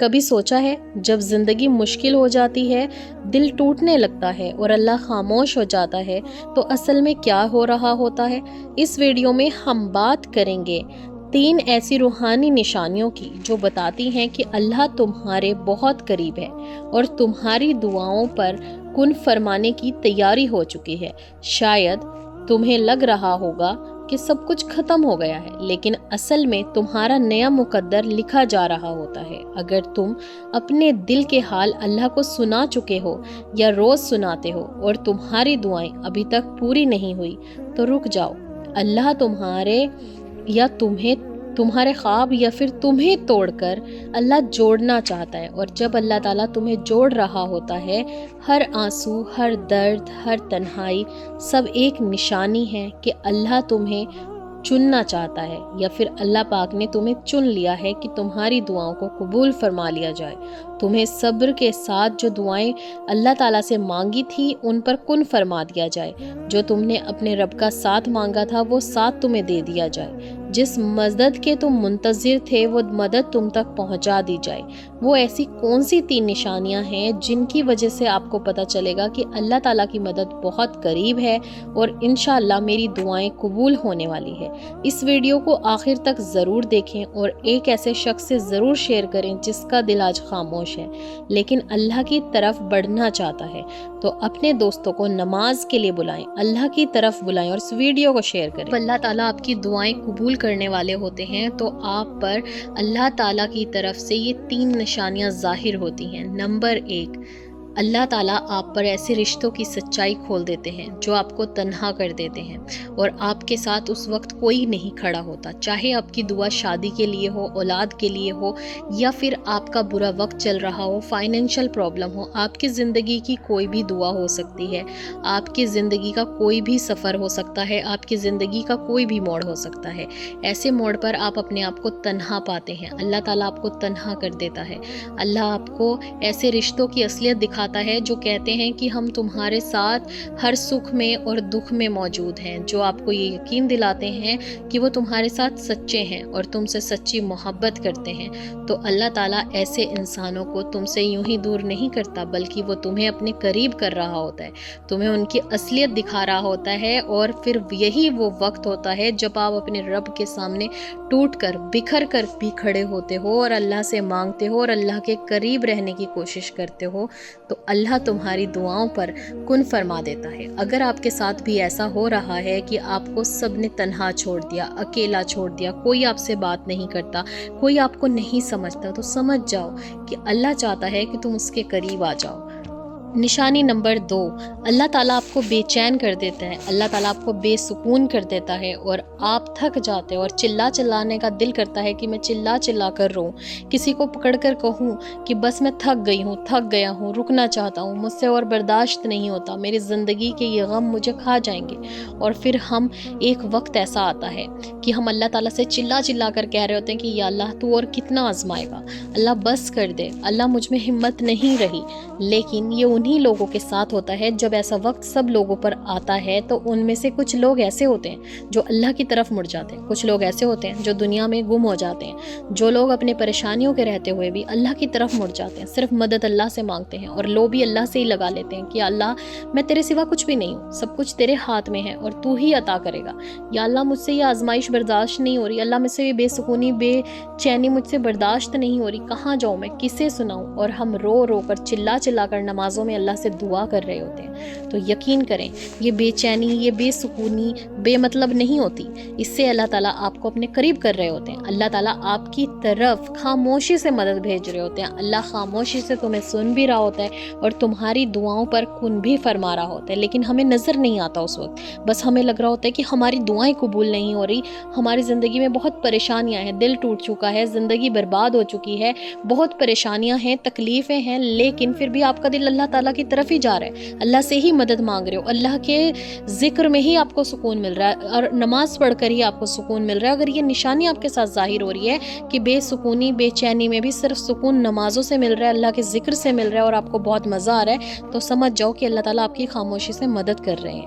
کبھی سوچا ہے جب زندگی مشکل ہو جاتی ہے، دل ٹوٹنے لگتا ہے اور اللہ خاموش ہو جاتا ہے تو اصل میں کیا ہو رہا ہوتا ہے؟ اس ویڈیو میں ہم بات کریں گے 3 ایسی روحانی نشانیوں کی جو بتاتی ہیں کہ اللہ تمہارے بہت قریب ہے اور تمہاری دعاؤں پر کن فرمانے کی تیاری ہو چکی ہے۔ شاید تمہیں لگ رہا ہوگا کہ سب کچھ ختم ہو گیا ہے، لیکن اصل میں تمہارا نیا مقدر لکھا جا رہا ہوتا ہے۔ اگر تم اپنے دل کے حال اللہ کو سنا چکے ہو یا روز سناتے ہو اور تمہاری دعائیں ابھی تک پوری نہیں ہوئی تو رک جاؤ۔ اللہ تمہارے یا تمہارے خواب یا پھر تمہیں توڑ کر اللہ جوڑنا چاہتا ہے، اور جب اللہ تعالیٰ تمہیں جوڑ رہا ہوتا ہے، ہر آنسو، ہر درد، ہر تنہائی سب ایک نشانی ہے کہ اللہ تمہیں چننا چاہتا ہے، یا پھر اللہ پاک نے تمہیں چن لیا ہے کہ تمہاری دعاؤں کو قبول فرما لیا جائے۔ تمہیں صبر کے ساتھ جو دعائیں اللہ تعالیٰ سے مانگی تھی ان پر کن فرما دیا جائے۔ جو تم نے اپنے رب کا ساتھ مانگا تھا وہ ساتھ تمہیں دے دیا جائے۔ جس مدد کے تم منتظر تھے وہ مدد تم تک پہنچا دی جائے۔ وہ ایسی کون سی 3 نشانیاں ہیں جن کی وجہ سے آپ کو پتہ چلے گا کہ اللہ تعالیٰ کی مدد بہت قریب ہے اور انشاءاللہ میری دعائیں قبول ہونے والی ہے؟ اس ویڈیو کو آخر تک ضرور دیکھیں اور ایک ایسے شخص سے ضرور شیئر کریں جس کا دل آج خاموش ہے لیکن اللہ کی طرف بڑھنا چاہتا ہے۔ تو اپنے دوستوں کو نماز کے لیے بلائیں، اللہ کی طرف بلائیں اور اس ویڈیو کو شیئر کریں۔ اللہ تعالیٰ آپ کی دعائیں قبول کرنے والے ہوتے ہیں تو آپ پر اللہ تعالیٰ کی طرف سے یہ 3 نشانیاں ظاہر ہوتی ہیں۔ نمبر 1، اللہ تعالیٰ آپ پر ایسے رشتوں کی سچائی کھول دیتے ہیں جو آپ کو تنہا کر دیتے ہیں اور آپ کے ساتھ اس وقت کوئی نہیں کھڑا ہوتا، چاہے آپ کی دعا شادی کے لیے ہو، اولاد کے لیے ہو، یا پھر آپ کا برا وقت چل رہا ہو، فائنینشیل پرابلم ہو، آپ کی زندگی کی کوئی بھی دعا ہو سکتی ہے، آپ کی زندگی کا کوئی بھی سفر ہو سکتا ہے، آپ کی زندگی کا کوئی بھی موڑ ہو سکتا ہے۔ ایسے موڑ پر آپ اپنے آپ کو تنہا پاتے ہیں، اللہ تعالیٰ آپ کو تنہا کر دیتا ہے۔ اللہ آپ کو ایسے رشتوں کی اصلیت دکھاتا ہے جو کہتے ہیں کہ ہم تمہارے ساتھ ہر سکھ میں اور دکھ میں موجود ہیں، جو آپ کو یہ یقین دلاتے ہیں کہ وہ تمہارے ساتھ سچے ہیں اور تم سے سچی محبت کرتے ہیں۔ تو اللہ تعالیٰ ایسے انسانوں کو تم سے یوں ہی دور نہیں کرتا بلکہ وہ تمہیں اپنے قریب کر رہا ہوتا ہے، تمہیں ان کی اصلیت دکھا رہا ہوتا ہے، اور پھر یہی وہ وقت ہوتا ہے جب آپ اپنے رب کے سامنے ٹوٹ کر بکھر کر بھی کھڑے ہوتے ہو اور اللہ سے مانگتے ہو اور اللہ کے قریب رہنے کی کوشش کرتے ہو، تو اللہ تمہاری دعاؤں پر کن فرما دیتا ہے۔ اگر آپ کے ساتھ بھی ایسا ہو رہا ہے کہ آپ کو سب نے تنہا چھوڑ دیا، اکیلا چھوڑ دیا، کوئی آپ سے بات نہیں کرتا، کوئی آپ کو نہیں سمجھتا، تو سمجھ جاؤ کہ اللہ چاہتا ہے کہ تم اس کے قریب آ جاؤ۔ نشانی نمبر 2، اللہ تعالیٰ آپ کو بے چین کر دیتا ہے، اللہ تعالیٰ آپ کو بے سکون کر دیتا ہے اور آپ تھک جاتے اور چلانے کا دل کرتا ہے کہ میں چلا کر روؤں، کسی کو پکڑ کر کہوں کہ بس میں تھک گیا ہوں، رکنا چاہتا ہوں، مجھ سے اور برداشت نہیں ہوتا، میری زندگی کے یہ غم مجھے کھا جائیں گے۔ اور پھر ایک وقت ایسا آتا ہے کہ ہم اللہ تعالیٰ سے چلا کر کہہ رہے ہوتے ہیں کہ یا اللہ تو اور کتنا آزمائے گا، اللہ بس کر دے، اللہ مجھ میں ہمت نہیں رہی۔ لیکن یہ انہی لوگوں کے ساتھ ہوتا ہے جب ایسا وقت سب لوگوں پر آتا ہے تو ان میں سے کچھ لوگ ایسے ہوتے ہیں جو اللہ کی طرف مڑ جاتے ہیں، کچھ لوگ ایسے ہوتے ہیں جو دنیا میں گم ہو جاتے ہیں، جو لوگ اپنے پریشانیوں کے رہتے ہوئے بھی اللہ کی طرف مڑ جاتے ہیں، صرف مدد اللہ سے مانگتے ہیں اور لو بھی اللہ سے ہی لگا لیتے ہیں کہ اللہ میں تیرے سوا کچھ بھی نہیں ہوں، سب کچھ تیرے ہاتھ میں ہے اور تو ہی عطا کرے گا، یا اللہ مجھ سے یہ آزمائش برداشت نہیں ہو رہی، اللہ مجھ سے یہ بے سکونی بے چینی مجھ سے برداشت نہیں ہو رہی، کہاں جاؤں میں، کسے سناؤں؟ اور ہم رو کر چلا کر نمازوں میں اللہ سے دعا کر رہے ہوتے ہیں۔ تو یقین کریں یہ بے چینی، یہ بے سکونی بے مطلب نہیں ہوتی، اس سے اللہ تعالیٰ آپ کو اپنے قریب کر رہے ہوتے ہیں، اللہ تعالیٰ آپ کی طرف خاموشی سے مدد بھیج رہے ہوتے ہیں، اللہ خاموشی سے تمہیں سن بھی رہا ہوتا ہے اور تمہاری دعاؤں پر کن بھی فرما رہا ہوتا ہے، لیکن ہمیں نظر نہیں آتا اس وقت، بس ہمیں لگ رہا ہوتا ہے کہ ہماری دعائیں قبول نہیں ہو رہی، ہماری زندگی میں بہت پریشانیاں ہیں، دل ٹوٹ چکا ہے، زندگی برباد ہو چکی ہے، بہت پریشانیاں ہیں، تکلیفیں ہیں، لیکن پھر بھی آپ کا دل اللہ تعالیٰ کی طرف ہی جا رہا ہے، اللہ سے ہی مدد مانگ رہے ہو، اللہ کے ذکر میں ہی آپ کو سکون مل رہا ہے اور نماز پڑھ کر ہی آپ کو سکون مل رہا ہے۔ اگر یہ نشانی آپ کے ساتھ ظاہر ہو رہی ہے کہ بے سکونی بے چینی میں بھی صرف سکون نمازوں سے مل رہا ہے، اللہ کے ذکر سے مل رہا ہے اور آپ کو بہت مزہ آ رہا ہے، تو سمجھ جاؤ کہ اللہ تعالیٰ آپ کی خاموشی سے مدد کر رہے ہیں۔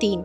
3,